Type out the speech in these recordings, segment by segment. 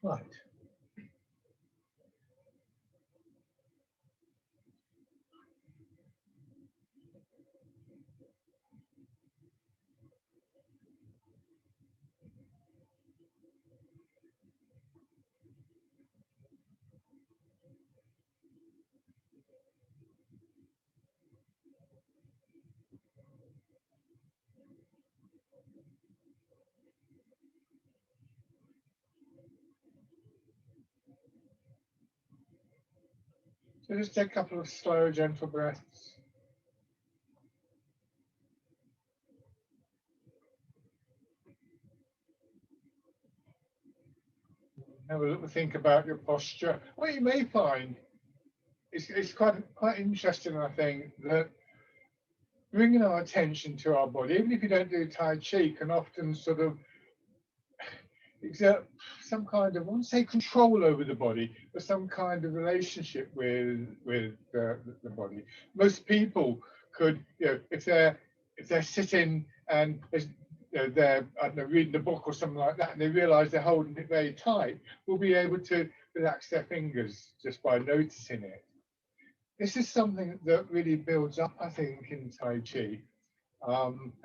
Right. So just take a couple of slow, gentle breaths. Have a little think about your posture. What you may find it's quite interesting, I think, that bringing our attention to our body, even if you don't do Tai Chi, can often sort of exert some kind of, I won't say control over the body, but some kind of relationship with the body. Most people could, if they're sitting and they're I don't know, reading a book or something like that, and they realise they're holding it very tight, will be able to relax their fingers just by noticing it. This is something that really builds up, I think, in Tai Chi.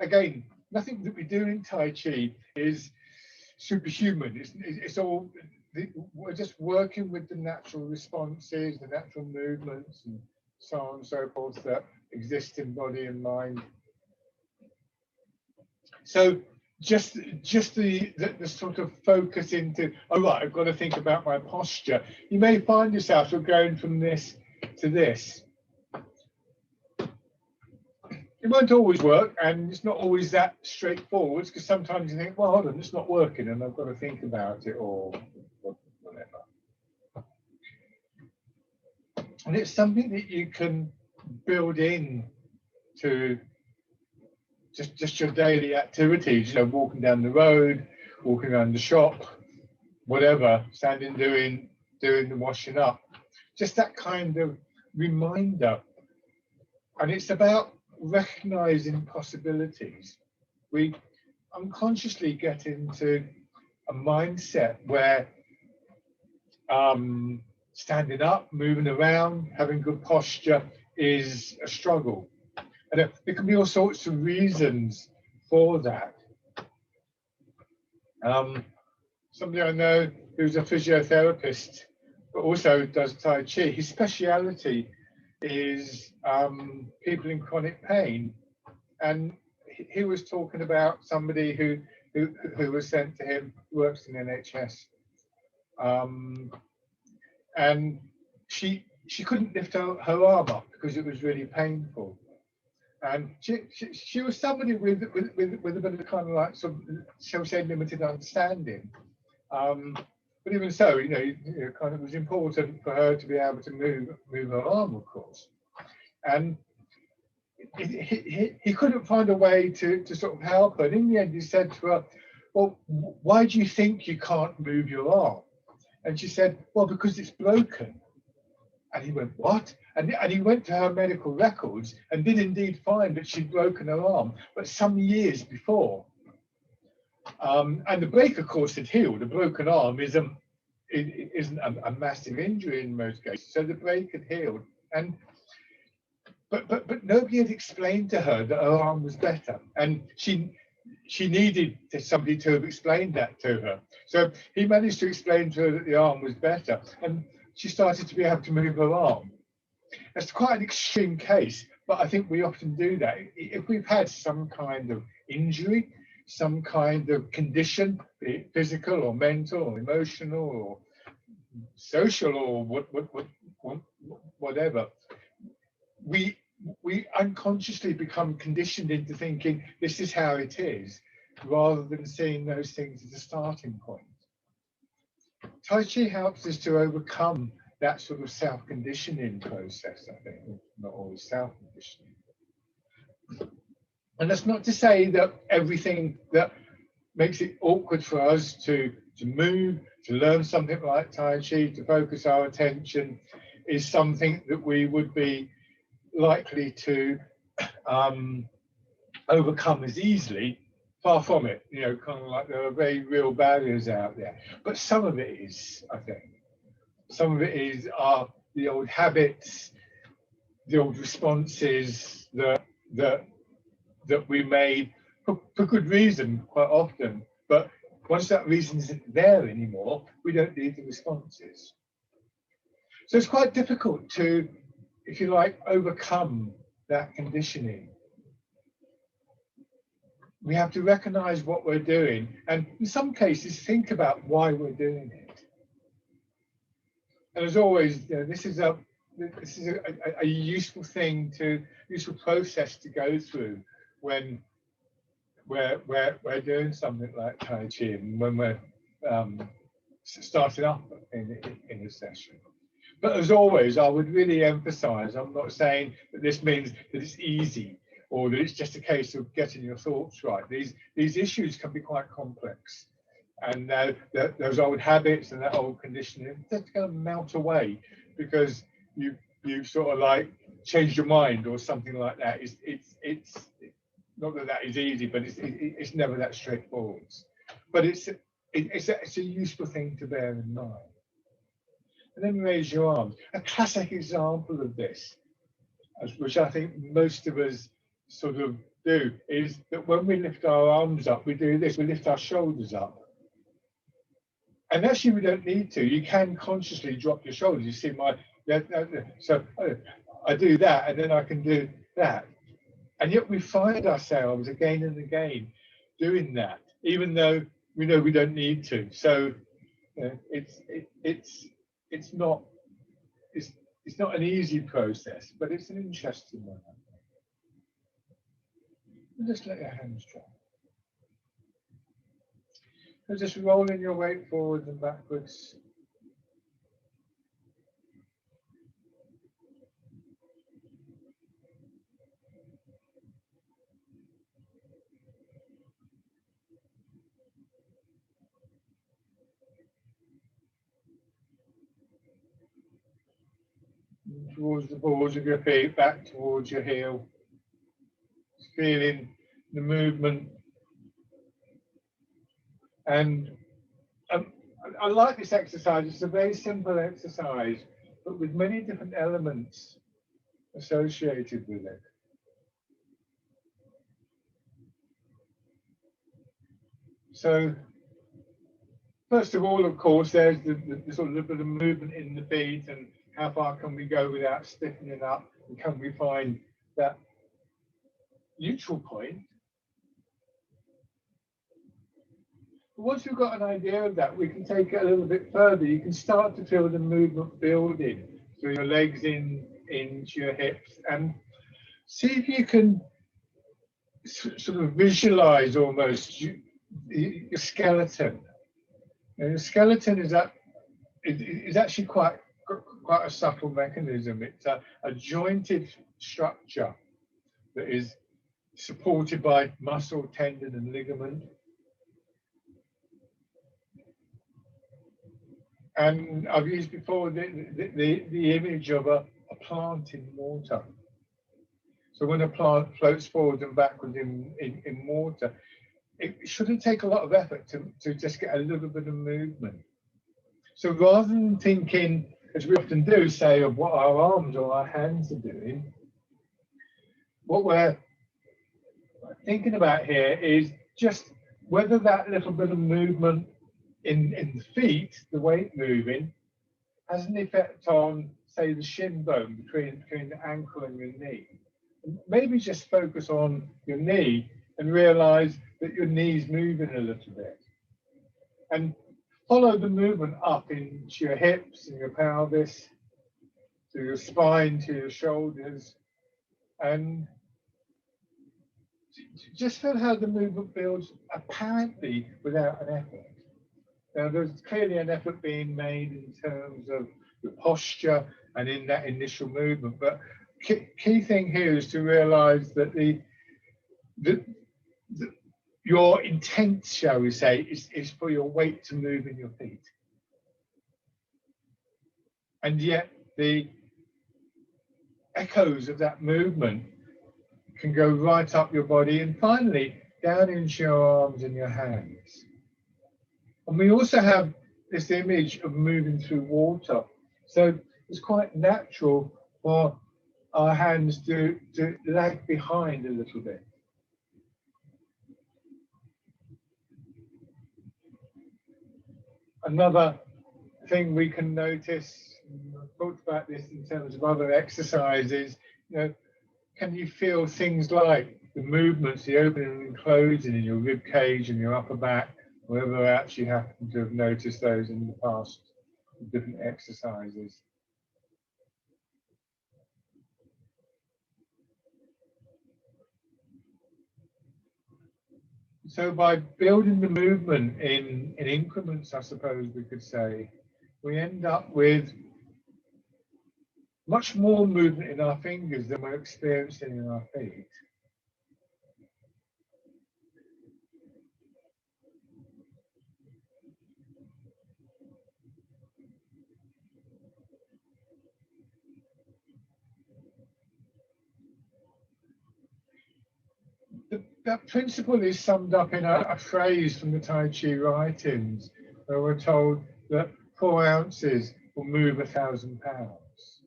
Again, nothing that we do in Tai Chi is superhuman. It's all, we're just working with the natural responses, the natural movements, and so on and so forth that exist in body and mind. So just the sort of focus into, oh right, I've got to think about my posture. You may find yourself going from this to this. It won't always work, and it's not always that straightforward, because sometimes you think, well, hold on, it's not working, and I've got to think about it, or whatever. And it's something that you can build in to just your daily activities, walking down the road, walking around the shop, whatever, standing doing the washing up. Just that kind of reminder. And it's about recognizing possibilities. We unconsciously get into a mindset where standing up, moving around, having good posture is a struggle. And there can be all sorts of reasons for that. Somebody I know who's a physiotherapist, but also does Tai Chi, his speciality is people in chronic pain. And he was talking about somebody who was sent to him, works in NHS. And she couldn't lift her arm up because it was really painful. And she was somebody with a bit of kind of like shall we say, limited understanding. But even so, kind of was important for her to be able to move her arm, of course. And he couldn't find a way to sort of help her. And in the end, he said to her, well, why do you think you can't move your arm? And she said, well, because it's broken. And he went, what? And he went to her medical records and did indeed find that she'd broken her arm, but some years before. And the break, of course, had healed. A broken arm isn't a massive injury in most cases. So the break had healed. But nobody had explained to her that her arm was better. And she needed somebody to have explained that to her. So he managed to explain to her that the arm was better. And she started to be able to move her arm. That's quite an extreme case, but I think we often do that. If we've had some kind of injury, some kind of condition, be it physical or mental or emotional or social or whatever, we unconsciously become conditioned into thinking this is how it is, rather than seeing those things as a starting point. Tai Chi helps us to overcome that sort of self-conditioning process, I think, not always self-conditioning. And that's not to say that everything that makes it awkward for us to move, to learn something like Tai Chi, to focus our attention, is something that we would be likely to overcome as easily. Far from it, you know, kind of like there are very real barriers out there. But some of it is, I think. Some of it are the old habits, the old responses that we made for good reason quite often. But once that reason isn't there anymore, we don't need the responses. So it's quite difficult to, if you like, overcome that conditioning. We have to recognize what we're doing, and in some cases think about why we're doing it. And as always, you know, this is a useful thing useful process to go through when we're doing something like Tai Chi, and when we're starting up in a session. But as always, I would really emphasize, I'm not saying that this means that it's easy or that it's just a case of getting your thoughts right. These issues can be quite complex, and those old habits and that old conditioning, they're going to melt away because you sort of like changed your mind or something like that. It's not that is easy, but it's never that straightforward. But it's a useful thing to bear in mind. And then raise your arms. A classic example of this, which I think most of us sort of do, is that when we lift our arms up, we do this, we lift our shoulders up. And actually we don't need to. You can consciously drop your shoulders. You see so I do that, and then I can do that. And yet we find ourselves again and again doing that, even though we know we don't need to. So it's not an easy process, but it's an interesting one. And just let your hands drop. So just rolling your weight forwards and backwards. Towards the balls of your feet, back towards your heel. Feeling the movement. And I like this exercise. It's a very simple exercise, but with many different elements associated with it. So, first of all, of course, there's the sort of bit of movement in the feet, and how far can we go without stiffening up, and can we find that neutral point? But once we've got an idea of that, we can take it a little bit further. You can start to feel the movement building through your legs into your hips, and see if you can sort of visualize almost your skeleton. And the skeleton is actually quite a subtle mechanism. It's a jointed structure that is supported by muscle, tendon, and ligament. And I've used before the image of a plant in water. So when a plant floats forward and backwards in water, it shouldn't take a lot of effort to just get a little bit of movement. So rather than thinking, as we often do, say, of what our arms or our hands are doing, what we're thinking about here is just whether that little bit of movement in the feet, the weight moving, has an effect on, say, the shin bone between the ankle and your knee. And maybe just focus on your knee and realize that your knee's moving a little bit. And follow the movement up into your hips and your pelvis, to your spine, to your shoulders, and just feel how the movement builds apparently without an effort. Now, there's clearly an effort being made in terms of the posture and in that initial movement, but key thing here is to realize that your intent, shall we say, is for your weight to move in your feet. And yet the echoes of that movement can go right up your body and finally down into your arms and your hands. And we also have this image of moving through water. So it's quite natural for our hands to lag behind a little bit. Another thing we can notice, I've talked about this in terms of other exercises, can you feel things like the movements, the opening and closing in your rib cage and your upper back, whether else you happen to have noticed those in the past, different exercises. So by building the movement in increments, I suppose we could say, we end up with much more movement in our fingers than we're experiencing in our feet. That principle is summed up in a phrase from the Tai Chi writings, where we're told that 4 ounces will move 1,000 pounds.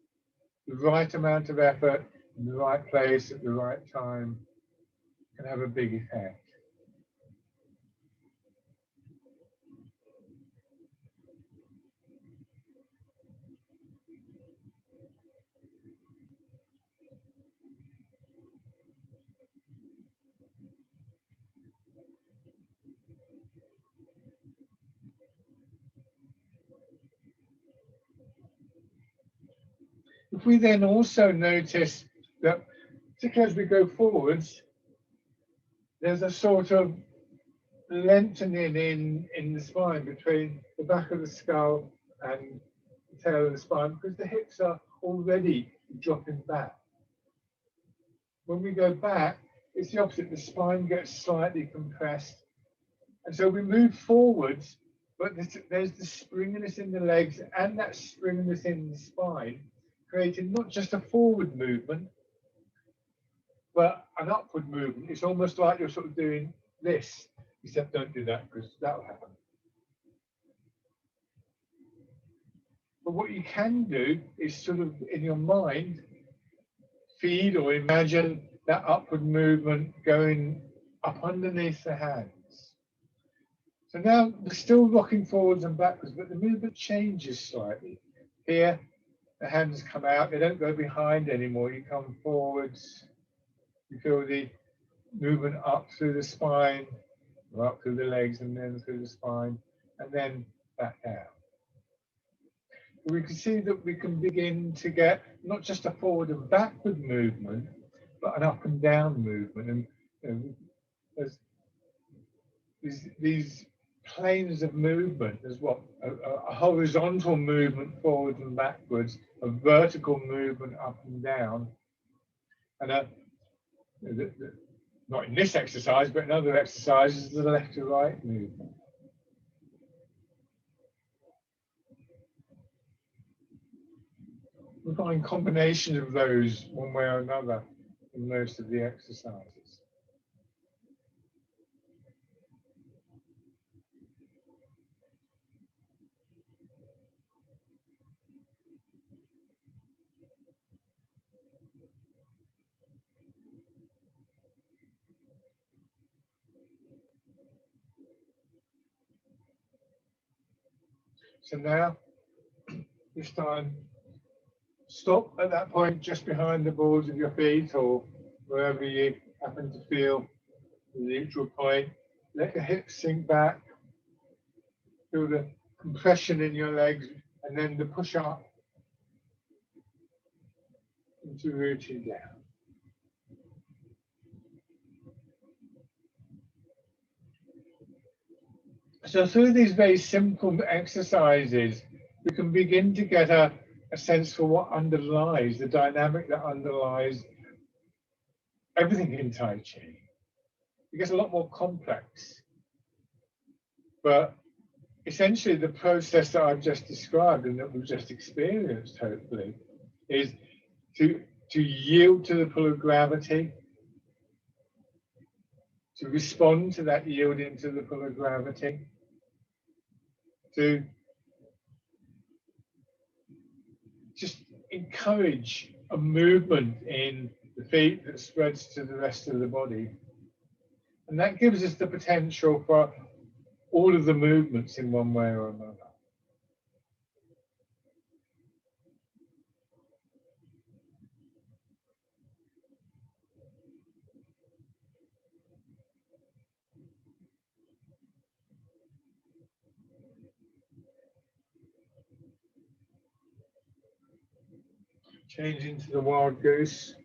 The right amount of effort in the right place at the right time can have a big effect. If we then also notice that, particularly as we go forwards, there's a sort of lengthening in the spine between the back of the skull and the tail of the spine, because the hips are already dropping back. When we go back, it's the opposite. The spine gets slightly compressed. And so we move forwards, but there's the springiness in the legs and that springiness in the spine, creating not just a forward movement, but an upward movement. It's almost like you're sort of doing this, except don't do that because that'll happen. But what you can do is sort of in your mind, feed or imagine that upward movement going up underneath the hands. So now we're still rocking forwards and backwards, but the movement changes slightly. Here, the hands come out, they don't go behind anymore, you come forwards, you feel the movement up through the spine, or up through the legs and then through the spine, and then back down. We can see that we can begin to get not just a forward and backward movement, but an up and down movement. And there's these planes of movement. There's what a horizontal movement forward and backwards, a vertical movement up and down, and not in this exercise, but in other exercises, the left to right movement. We find combinations of those one way or another in most of the exercises. So now, this time, stop at that point just behind the balls of your feet or wherever you happen to feel the neutral point. Let your hips sink back, feel the compression in your legs, and then the push up into rooting down. So through these very simple exercises, we can begin to get a sense for what underlies, the dynamic that underlies everything in Tai Chi. It gets a lot more complex. But essentially the process that I've just described and that we've just experienced, hopefully, is to yield to the pull of gravity, to respond to that yielding to the pull of gravity, to just encourage a movement in the feet that spreads to the rest of the body. And that gives us the potential for all of the movements in one way or another. Change into the wild goose.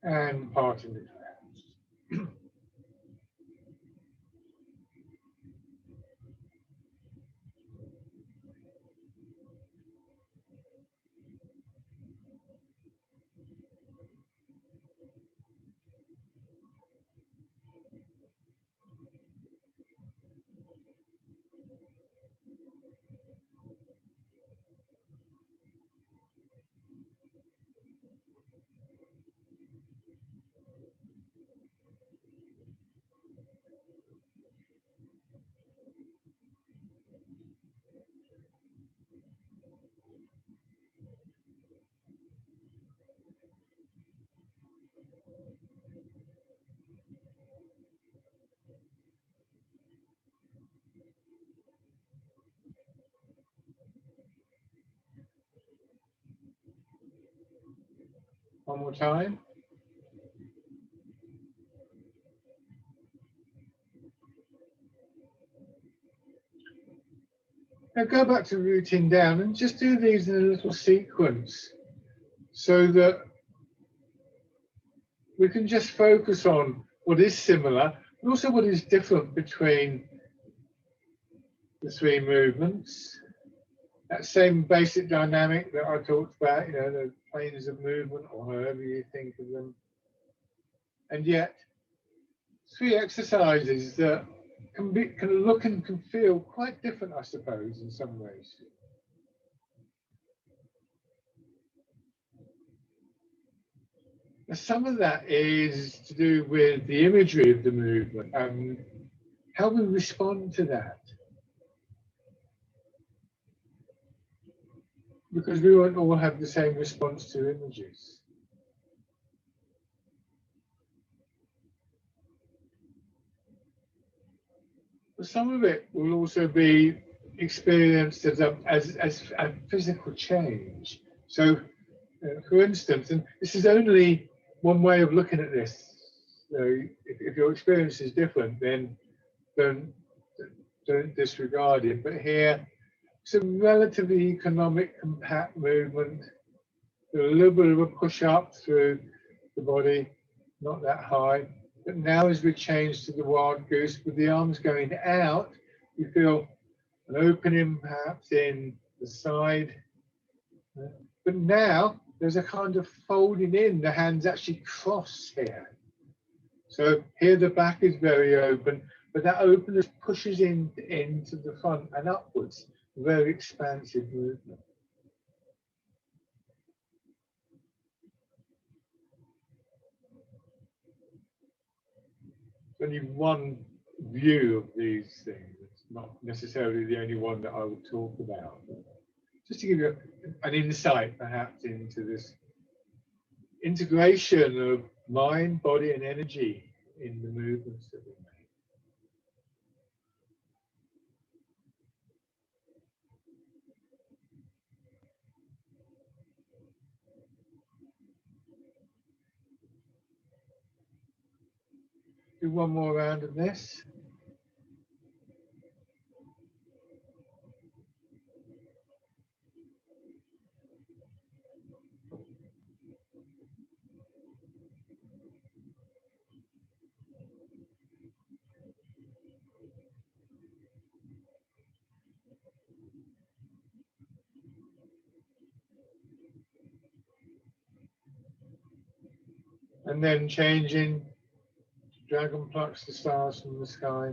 And parting the clouds. One more time. Now go back to rooting down and just do these in a little sequence so that we can just focus on what is similar, but also what is different between the three movements. That same basic dynamic that I talked about, you know, the planes of movement or however you think of them. And yet, three exercises that can look and can feel quite different, I suppose, in some ways. Now, some of that is to do with the imagery of the movement and how we respond to that. Because we won't all have the same response to images. But some of it will also be experienced as a physical change. So, for instance, and this is only one way of looking at this. So if your experience is different, then don't disregard it. But here, it's a relatively economic, compact movement. A little bit of a push up through the body, not that high. But now as we change to the wild goose, with the arms going out, you feel an opening perhaps in the side. But now there's a kind of folding in, the hands actually cross here. So here the back is very open, but that openness pushes into the front and upwards. Very expansive movement. Only one view of these things. It's not necessarily the only one that I will talk about. Just to give you an insight, perhaps, into this integration of mind, body, and energy in the movements that we make. Do one more round of this. And then changing, dragon plucks the stars from the sky.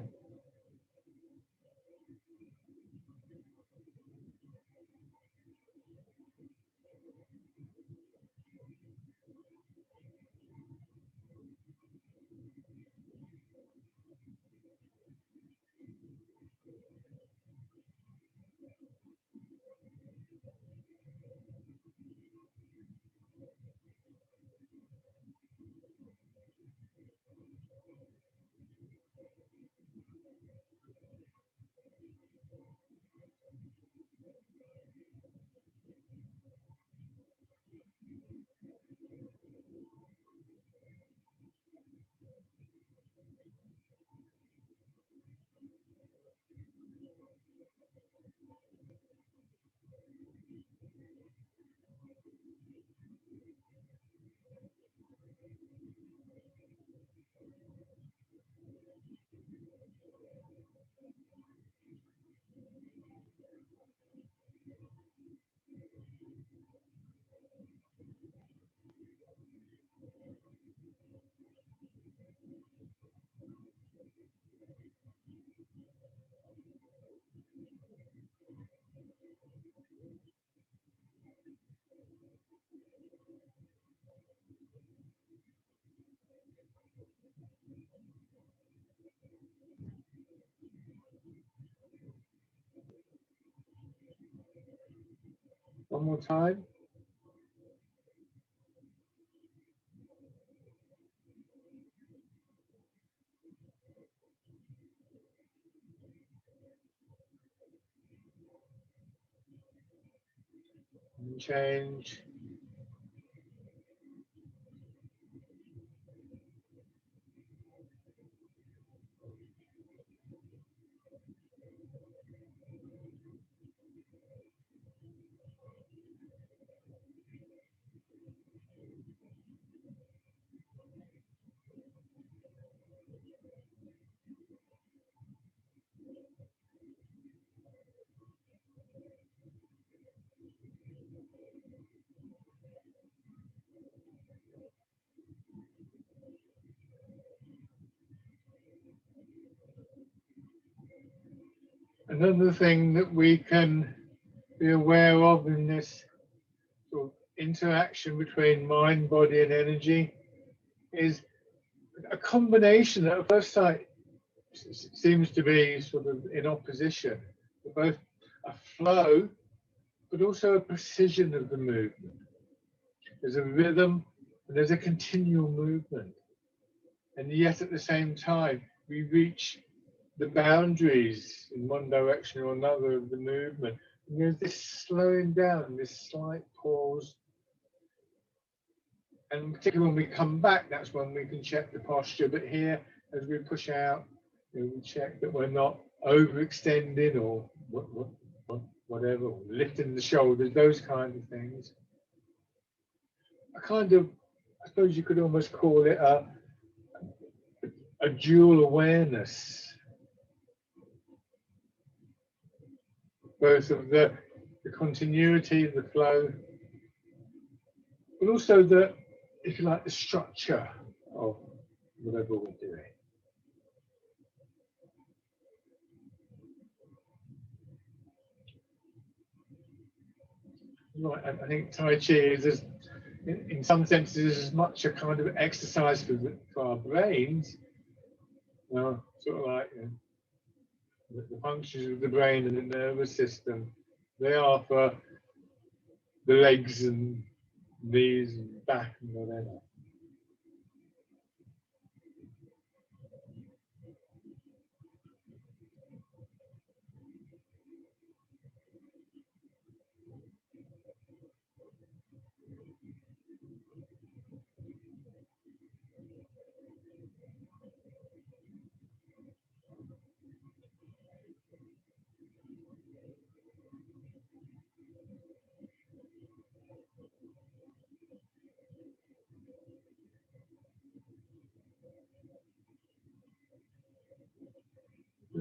One more time. And change. Another thing that we can be aware of in this sort of interaction between mind, body, and energy is a combination that at first sight seems to be sort of in opposition, both a flow but also a precision of the movement. There's a rhythm and there's a continual movement, and yet at the same time we reach the boundaries in one direction or another of the movement. And there's this slowing down, this slight pause. And particularly when we come back, that's when we can check the posture. But here, as we push out, we check that we're not overextending or whatever, or lifting the shoulders, those kind of things. A kind of, I suppose you could almost call it a dual awareness. Both of the continuity, the flow, but also the, if you like, the structure of whatever we're doing. Right, I think Tai Chi is, in some senses, as much a kind of exercise for our brains, sort of like the functions of the brain and the nervous system. They are for the legs and knees and back and whatever.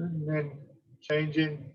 and then changing.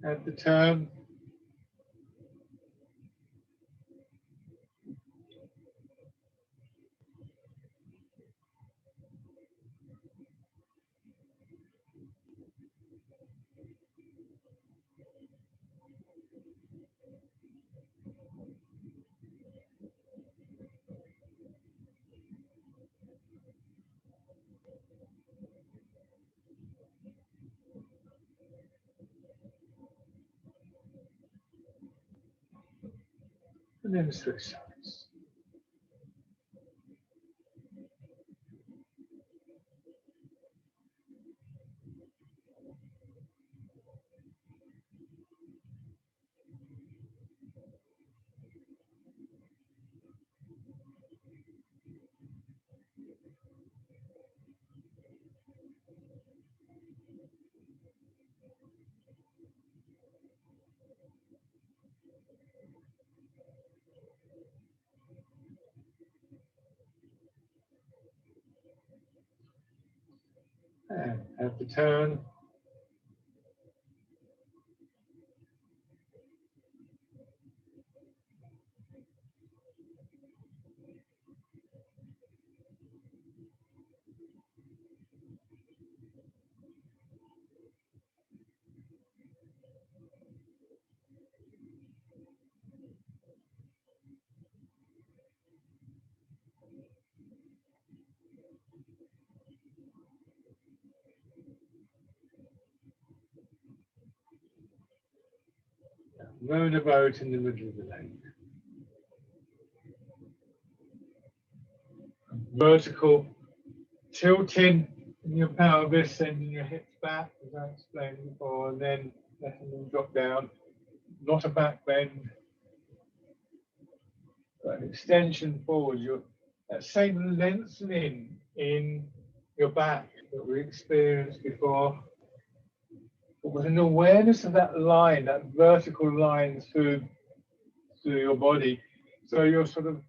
At the turn. And then switch sides. And at the turn. Roundabout in the middle of the leg. Vertical tilting in your pelvis, sending your hips back, as I explained before, and then letting them drop down. Not a back bend, but an extension forward. That same lengthening in your back that we experienced before, but with an awareness of that line, that vertical line through your body. So you're sort of,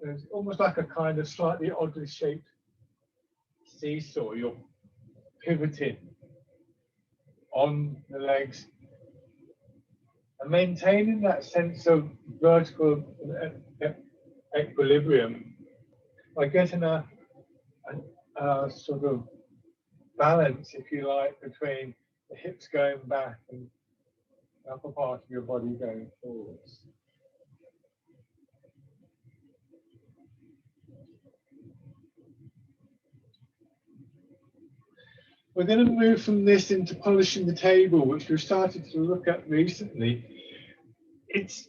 it's almost like a kind of slightly oddly shaped seesaw. You're pivoting on the legs and maintaining that sense of vertical equilibrium by getting a sort of balance, if you like, between the hips going back and the upper part of your body going forwards. We're going to move from this into polishing the table, which we've started to look at recently. It's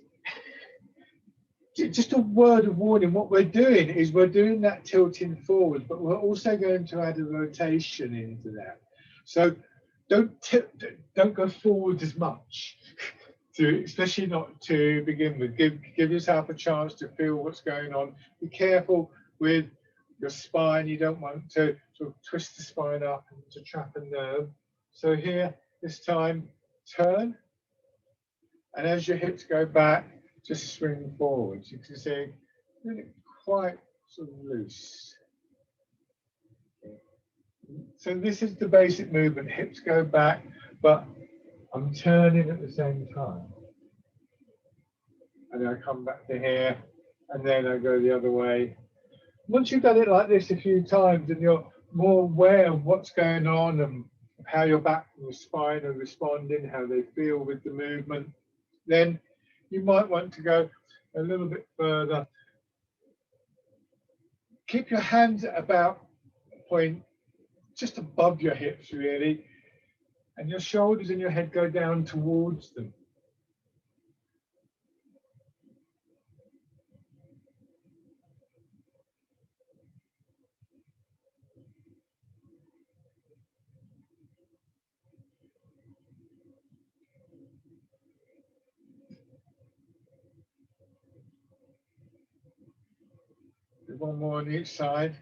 just a word of warning. What we're doing is we're doing that tilting forward, but we're also going to add a rotation into that. So don't go forward as much, especially not to begin with. Give yourself a chance to feel what's going on. Be careful with your spine. You don't want to sort of twist the spine up and to trap a nerve. So here, this time, turn. And as your hips go back, just swing forwards. You can see really quite sort of loose. So this is the basic movement. Hips go back, but I'm turning at the same time. And I come back to here, and then I go the other way. Once you've done it like this a few times and you're more aware of what's going on and how your back and your spine are responding, how they feel with the movement, then you might want to go a little bit further. Keep your hands at about a point just above your hips, really. and your shoulders and your head go down towards them. One more on each side.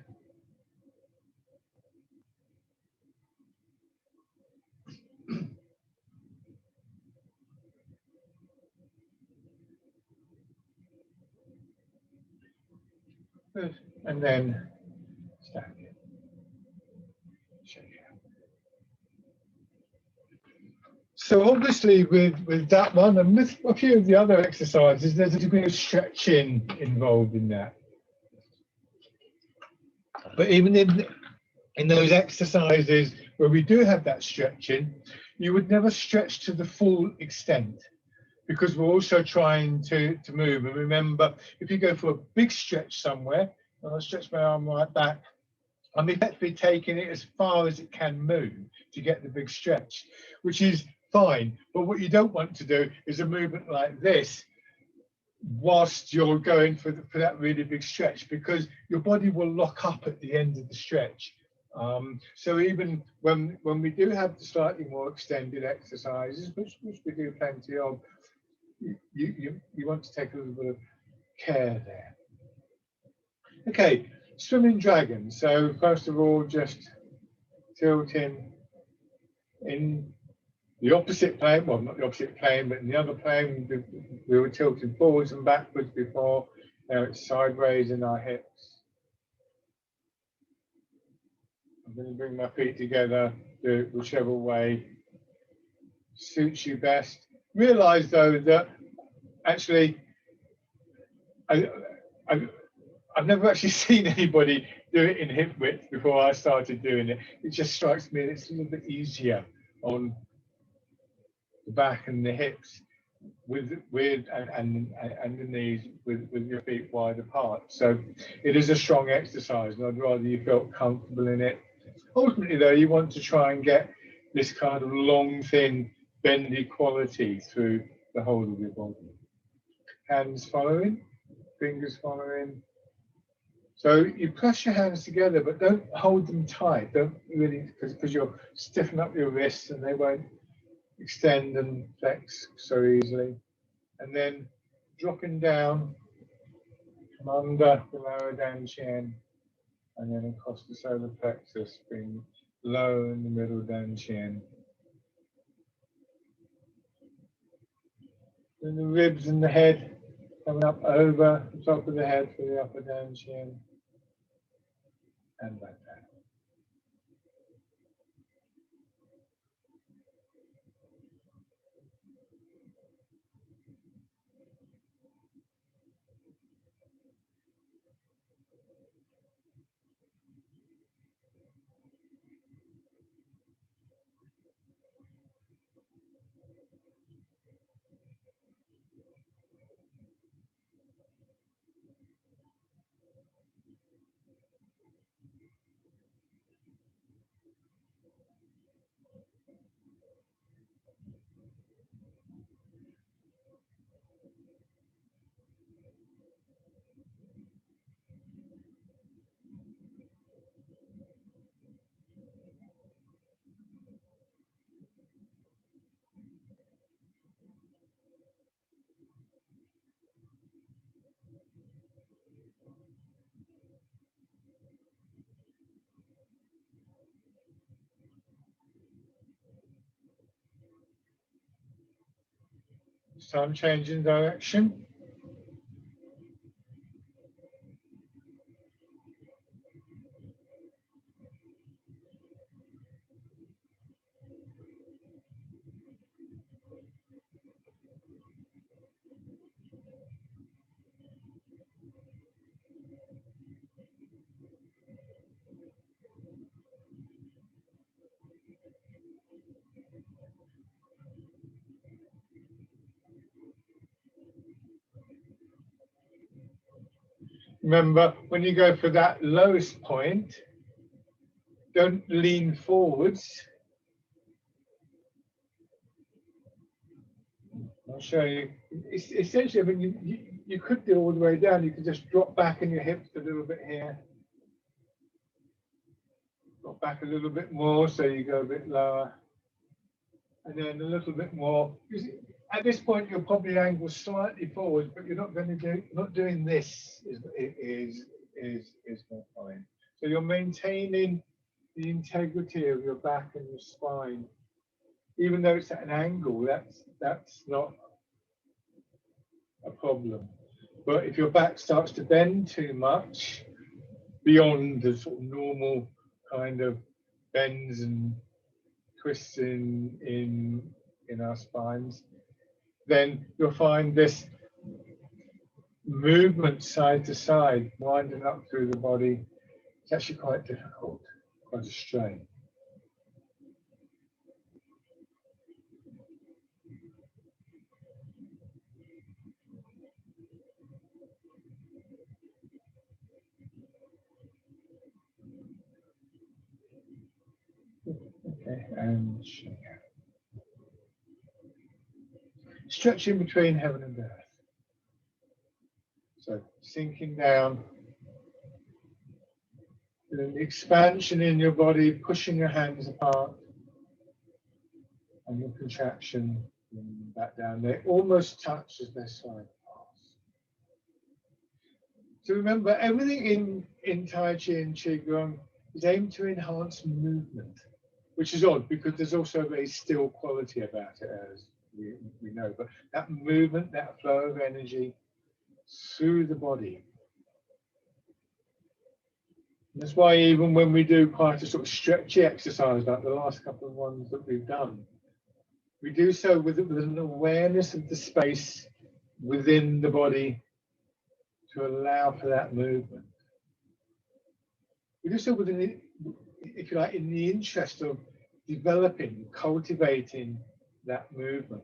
Good. And then stand it. Shake it. So obviously with that one and with a few of the other exercises, there's a degree of stretching involved in that. But even in those exercises where we do have that stretching, you would never stretch to the full extent because we're also trying to move. And remember, if you go for a big stretch somewhere, and I stretch my arm right back, I'm effectively taking it as far as it can move to get the big stretch, which is fine. But what you don't want to do is a movement like this whilst you're going for that really big stretch, because your body will lock up at the end of the stretch. So even when we do have the slightly more extended exercises, which we do plenty of, you want to take a little bit of care there. Okay, swimming dragon. So first of all, just tilting in the opposite plane, well, not the opposite plane, but in the other plane. We were tilting forwards and backwards before. Now it's sideways in our hips. I'm going to bring my feet together, do it whichever way suits you best. Realize though that actually I've never actually seen anybody do it in hip width before I started doing it. It just strikes me that it's a little bit easier on the back and the hips and the knees with your feet wide apart. So it is a strong exercise, and I'd rather you felt comfortable in it. Ultimately though, you want to try and get this kind of long, thin, bendy quality through the whole of your body. Hands following, fingers following. So you press your hands together, but don't hold them tight. Don't really, because you'll stiffen up your wrists and they won't extend and flex so easily. And then dropping down from under the lower dantian and then across the solar plexus, being low in the middle dantian. Then the ribs and the head coming up over the top of the head for the upper dantian. And like that. So I'm changing direction. Remember, when you go for that lowest point, don't lean forwards. I'll show you. It's essentially, I mean, you could do all the way down. You could just drop back in your hips a little bit here. Drop back a little bit more, so you go a bit lower. And then a little bit more. At this point, you'll probably angle slightly forward, but you're not going to do, not doing this is more fine. So you're maintaining the integrity of your back and your spine. Even though it's at an angle, that's not a problem. But if your back starts to bend too much, beyond the sort of normal kind of bends and twists in our spines, then you'll find this movement side to side, winding up through the body. It's actually quite difficult, quite a strain. Okay, and stretching between heaven and earth. So sinking down, and the expansion in your body, pushing your hands apart, and your contraction back down. They almost touch as their side pass. So remember, everything in Tai Chi and Qigong is aimed to enhance movement, which is odd because there's also a very still quality about it, as we know. But that movement, that flow of energy through the body. And that's why even when we do quite a sort of stretchy exercise, like the last couple of ones that we've done, we do so with an awareness of the space within the body to allow for that movement. We do so within, if you like, in the interest of developing, cultivating that movement.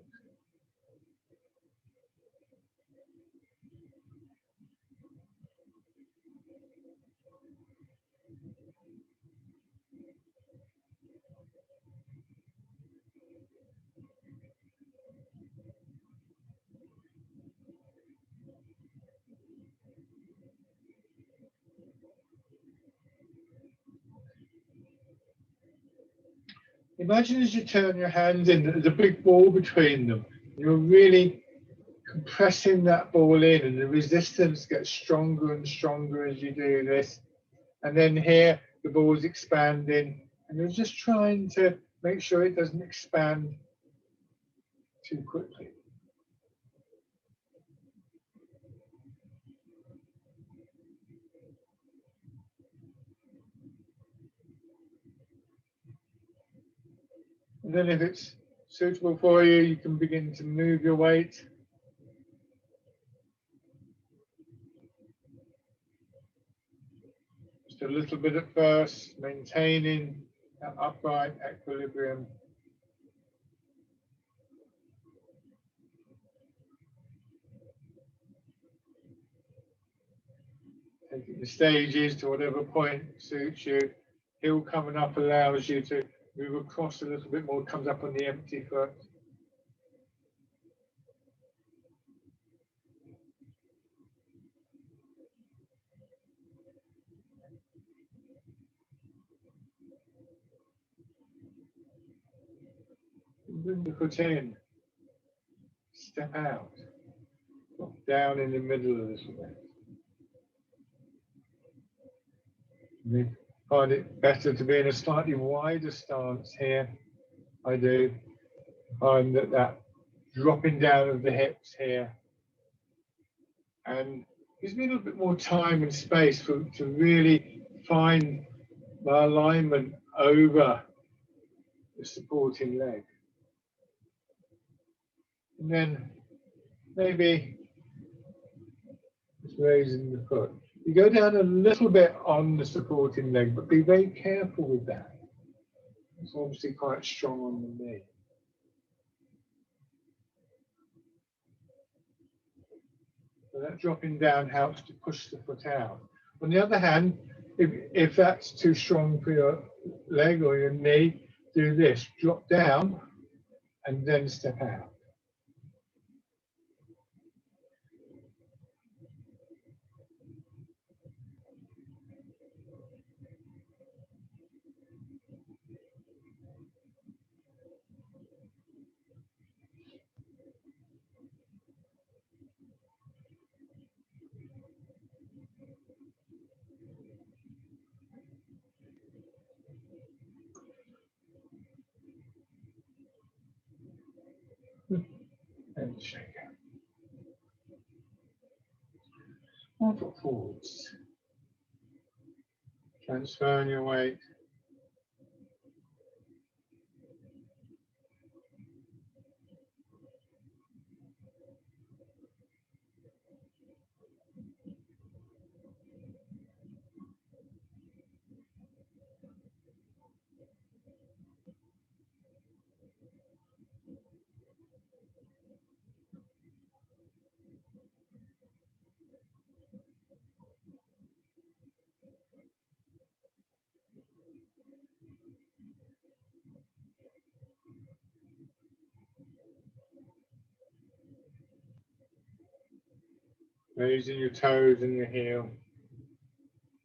Imagine as you turn your hands in, there's a big ball between them. You're really compressing that ball in, and the resistance gets stronger and stronger as you do this. And then here, the ball's expanding, and you're just trying to make sure it doesn't expand too quickly. And then if it's suitable for you, you can begin to move your weight. Just a little bit at first, maintaining that upright equilibrium. Taking the stages to whatever point suits you. Heel coming up allows you to move across a little bit more, comes up on the empty foot. Bring the foot in, step out, drop down in the middle of this bit. You find it better to be in a slightly wider stance here. I do find that dropping down of the hips here, and gives me a little bit more time and space to really find my alignment over the supporting leg. And then maybe just raising the foot. You go down a little bit on the supporting leg, but be very careful with that. It's obviously quite strong on the knee. So that dropping down helps to push the foot out. On the other hand, if that's too strong for your leg or your knee, do this, drop down and then step out. 1 foot forwards. Transferring your weight. Raising your toes and your heel.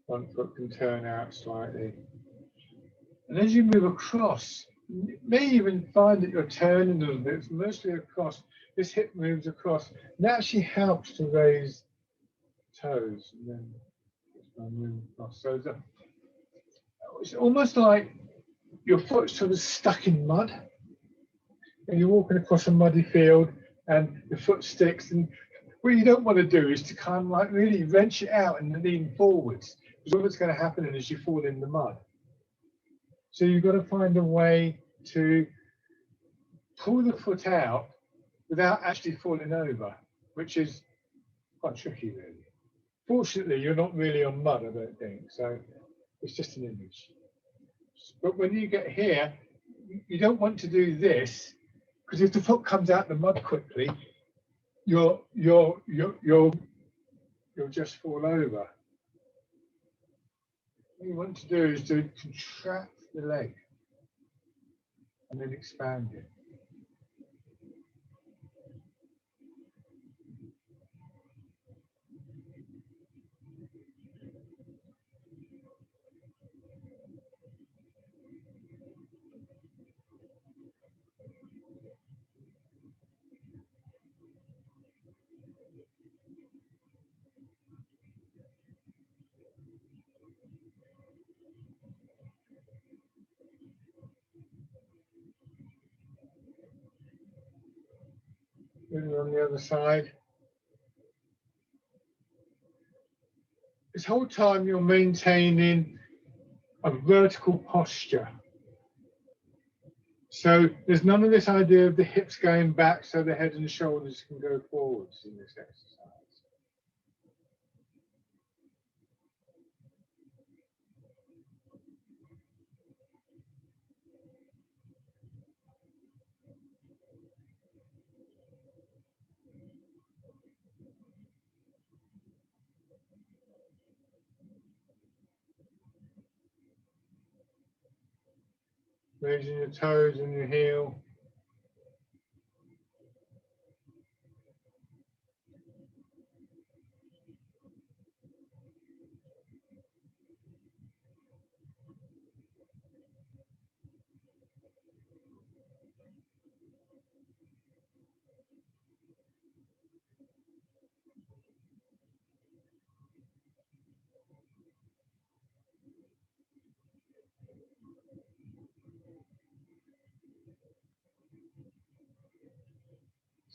1 foot can turn out slightly. And as you move across, you may even find that you're turning a little bit. It's mostly across. This hip moves across. And that actually helps to raise toes. And then move across. So it's almost like your foot's sort of stuck in mud. And you're walking across a muddy field and your foot sticks. And what you don't want to do is to kind of like really wrench it out and lean forwards. Because all that's going to happen is you fall in the mud. So you've got to find a way to pull the foot out without actually falling over, which is quite tricky, really. Fortunately, you're not really on mud, I don't think, so it's just an image. But when you get here, you don't want to do this, because if the foot comes out the mud quickly, you'll just fall over. What you want to do is to contract the leg and then expand it. On the other side. This whole time you're maintaining a vertical posture. So there's none of this idea of the hips going back so the head and shoulders can go forwards in this exercise. Raising your toes and your heel.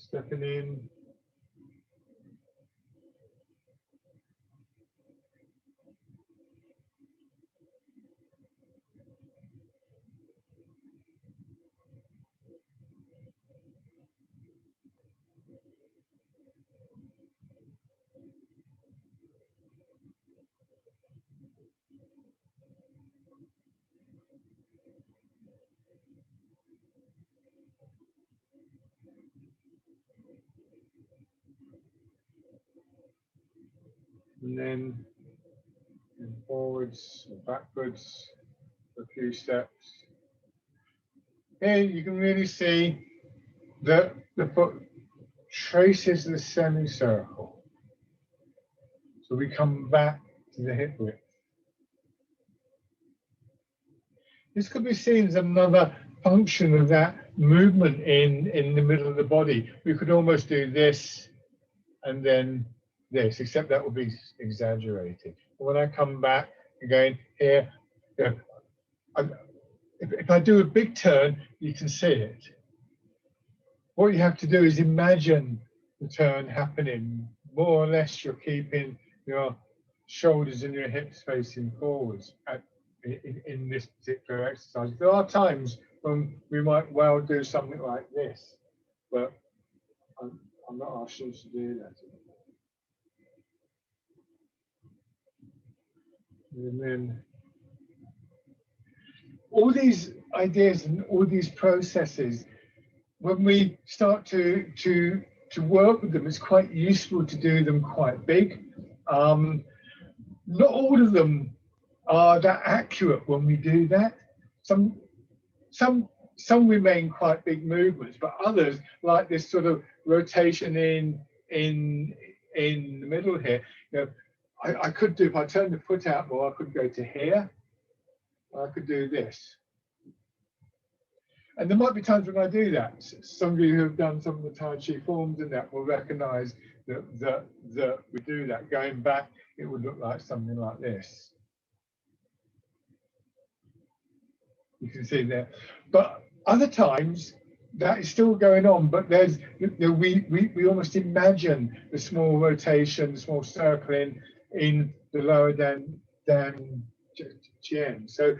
Stepping in. And then forwards and backwards a few steps. Here you can really see that the foot traces the semicircle. So we come back to the hip width. This could be seen as another function of that movement in the middle of the body. We could almost do this and then this, except that would be exaggerated. When I come back again here, if I do a big turn, you can see it. What you have to do is imagine the turn happening. More or less, you're keeping your shoulders and your hips facing forwards in this particular exercise. There are times when we might well do something like this, but I'm not asking you to do that. And then all these ideas and all these processes, when we start to work with them, it's quite useful to do them quite big. Not all of them are that accurate when we do that. Some remain quite big movements, but others, like this sort of rotation in the middle here, you know, I could do, if I turn the foot out more, I could go to here. I could do this. And there might be times when I do that. Some of you who have done some of the Tai Chi forms and that will recognize that we do that. Going back, it would look like something like this. You can see there. But other times, that is still going on, but there's, you know, we almost imagine the small rotation, the small circling in the lower Dan Chien. So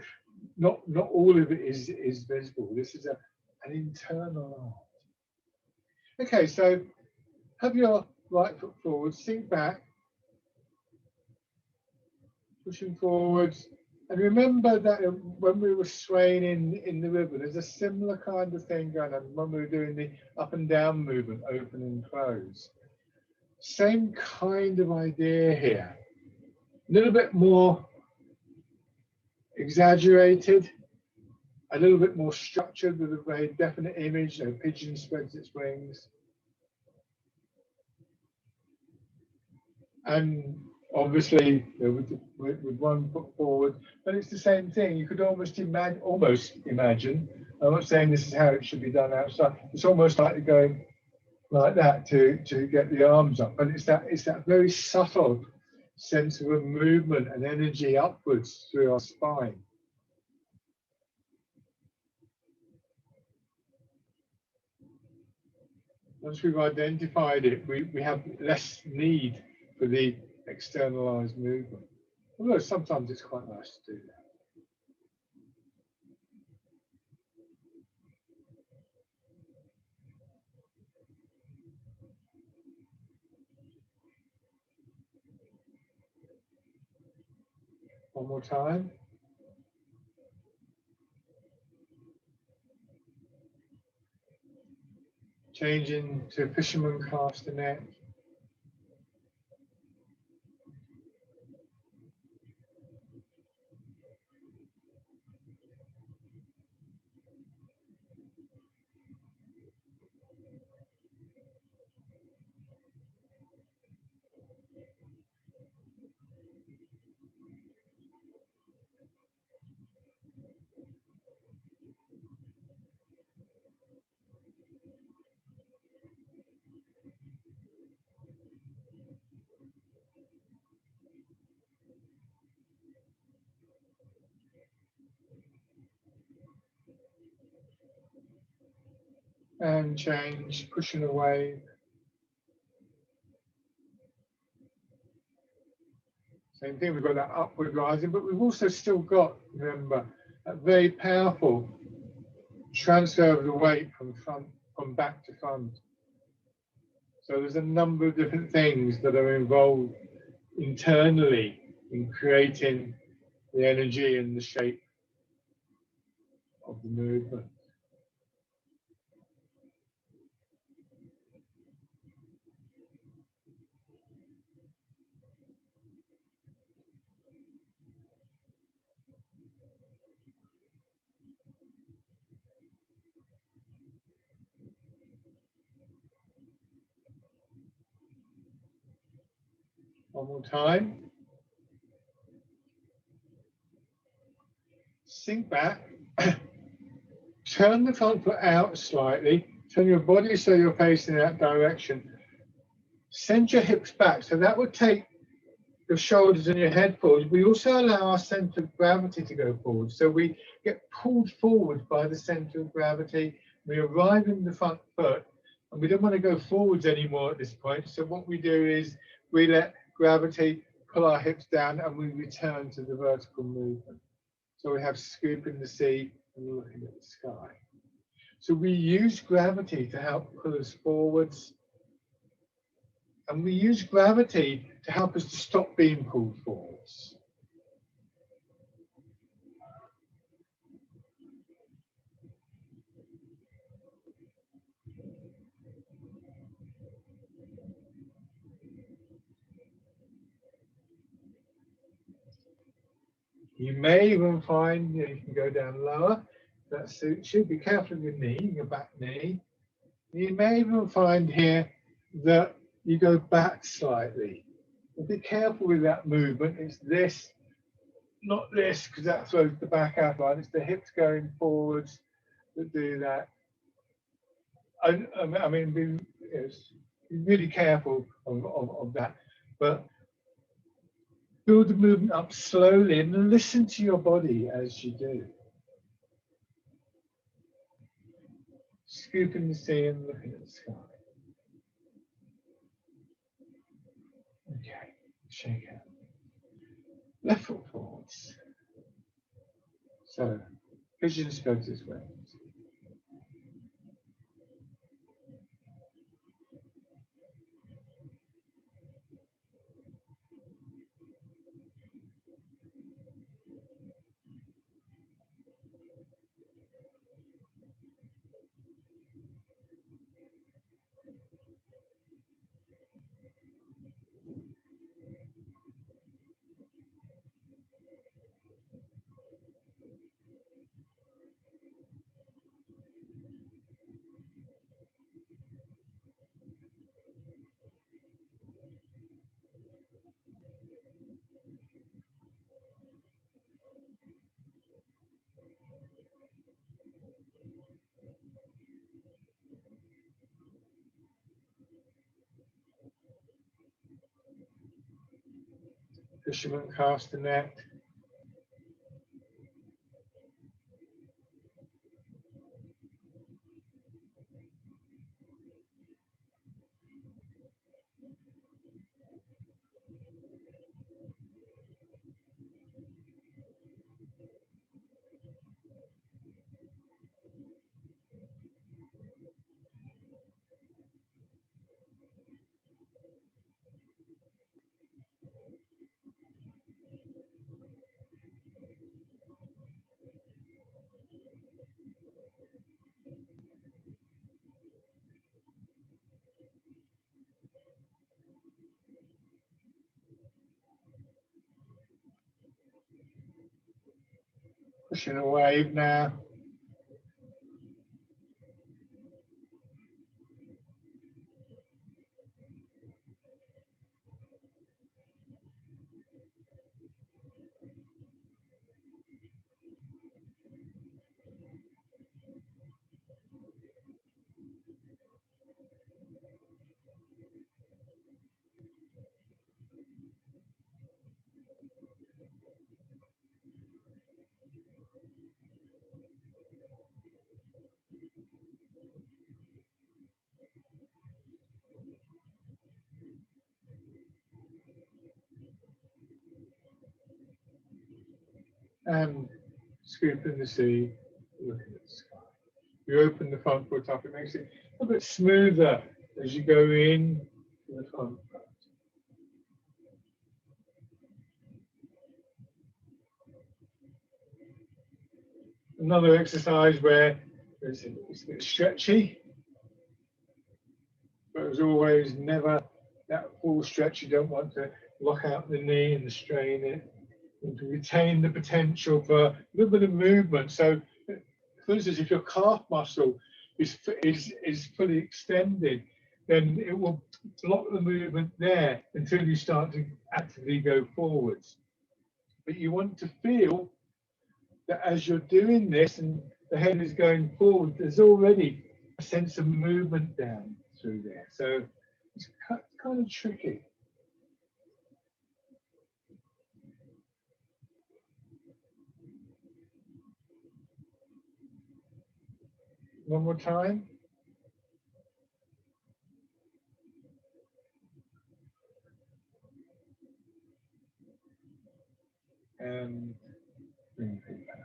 not all of it is visible. This is an internal art. Okay, so have your right foot forward, sink back, pushing forwards. And remember that when we were swaying in the river, there's a similar kind of thing going on when we were doing the up and down movement, open and close. Same kind of idea here. A little bit more exaggerated, a little bit more structured with a very definite image. You know, pigeon spreads its wings. And obviously, you know, with one foot forward, but it's the same thing. You could almost imagine. I'm not saying this is how it should be done outside. It's almost like going like that to get the arms up, but it's that very subtle sense of a movement and energy upwards through our spine. Once we've identified it, we have less need for the externalized movement. Although sometimes it's quite nice to do that. One more time. Changing to fisherman castanet. And change, pushing away. Same thing, we've got that upward rising, but we've also still got, remember, a very powerful transfer of the weight from back to front. So there's a number of different things that are involved internally in creating the energy and the shape of the movement. One more time. Sink back. Turn the front foot out slightly. Turn your body so you're facing that direction. Send your hips back. So that would take your shoulders and your head forward. We also allow our center of gravity to go forward. So we get pulled forward by the center of gravity. We arrive in the front foot, and we don't want to go forwards anymore at this point. So what we do is we let gravity pull our hips down and we return to the vertical movement. So we have scooping the sea and looking at the sky. So we use gravity to help pull us forwards. And we use gravity to help us to stop being pulled forwards. You may even find you can go down lower. That suits you. Be careful of your knee, your back knee. You may even find here that you go back slightly. But be careful with that movement. It's this, not this, because that throws the back out line. It's the hips going forwards that do that. I mean, be really careful of that. But build the movement up slowly and listen to your body as you do. Scooping the sea and looking at the sky. Okay, shake out. Left foot forwards. So, pigeon goes this way. Fisherman cast the net. Pushing a wave now. And scooping the sea, looking at the sky. You open the front foot up, it makes it a bit smoother as you go in to the front foot. Another exercise where it's a bit stretchy, but as always, never that full stretch. You don't want to lock out the knee and strain it. And to retain the potential for a little bit of movement. So, for instance, if your calf muscle is fully extended, then it will block the movement there until you start to actively go forwards. But you want to feel that as you're doing this and the head is going forward, there's already a sense of movement down through there. So it's kind of tricky. One more time. and bring feet back.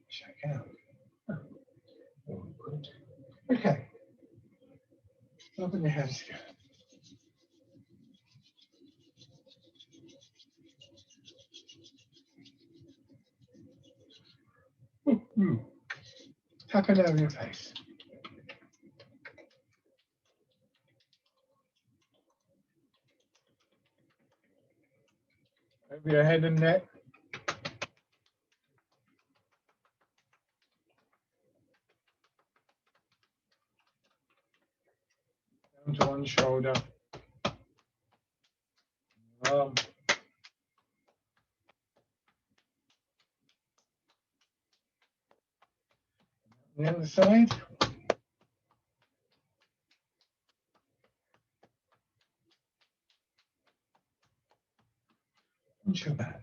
Check out. Oh, good. Okay. Open your hands together. Tap it over your face. Over your head and neck. Down to one shoulder. Arm. The other side. And your back.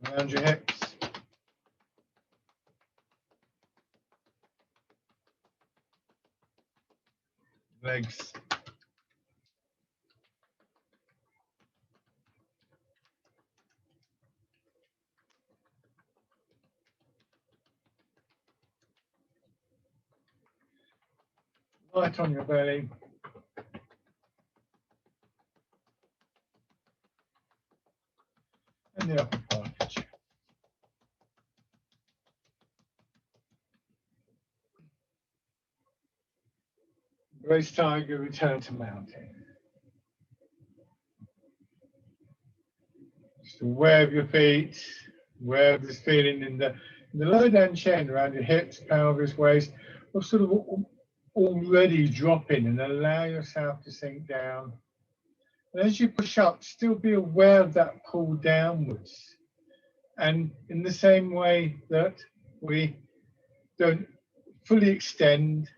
Around your hips. Legs. Light on your belly. And the upper part of the chest. Grace Tiger, return to mountain. Just aware of your feet, aware of this feeling in the lower down chin, around your hips, pelvis, waist, or sort of already dropping, and allow yourself to sink down. And as you push up, still be aware of that pull downwards. And in the same way that we don't fully extend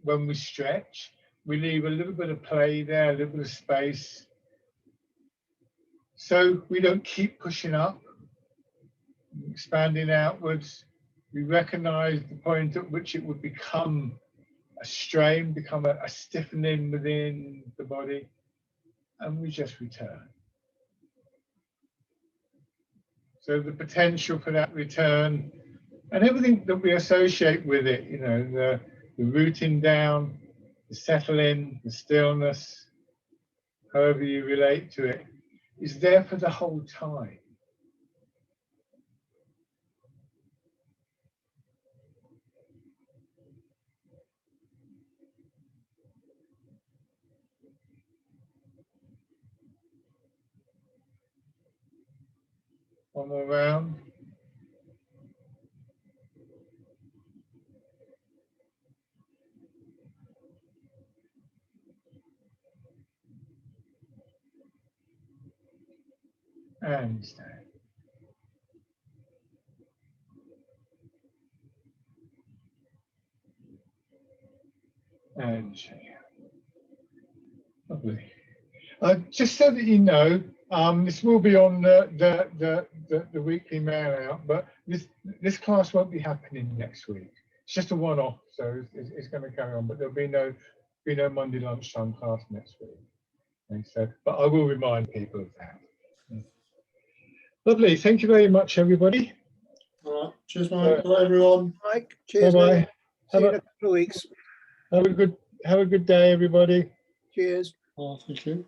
when we stretch, we leave a little bit of play there, a little bit of space. So we don't keep pushing up, expanding outwards. We recognize the point at which it would become a strain, become a stiffening within the body, and we just return. So the potential for that return and everything that we associate with it, you know, the rooting down, the settling, the stillness, however you relate to it, is there for the whole time. One more round. And stand. And shake. Lovely. Just so that you know, this will be on the weekly mail out, but this class won't be happening next week. It's just a one-off, so it's going to carry on. But there'll be no Monday lunchtime class next week. And so, but I will remind people of that. Lovely. Thank you very much, everybody. All right. Cheers, Mike. Bye, everyone. Mike, cheers. Bye-bye. Mate. See you in a couple of weeks. Have a good day, everybody. Cheers. Oh, thank you.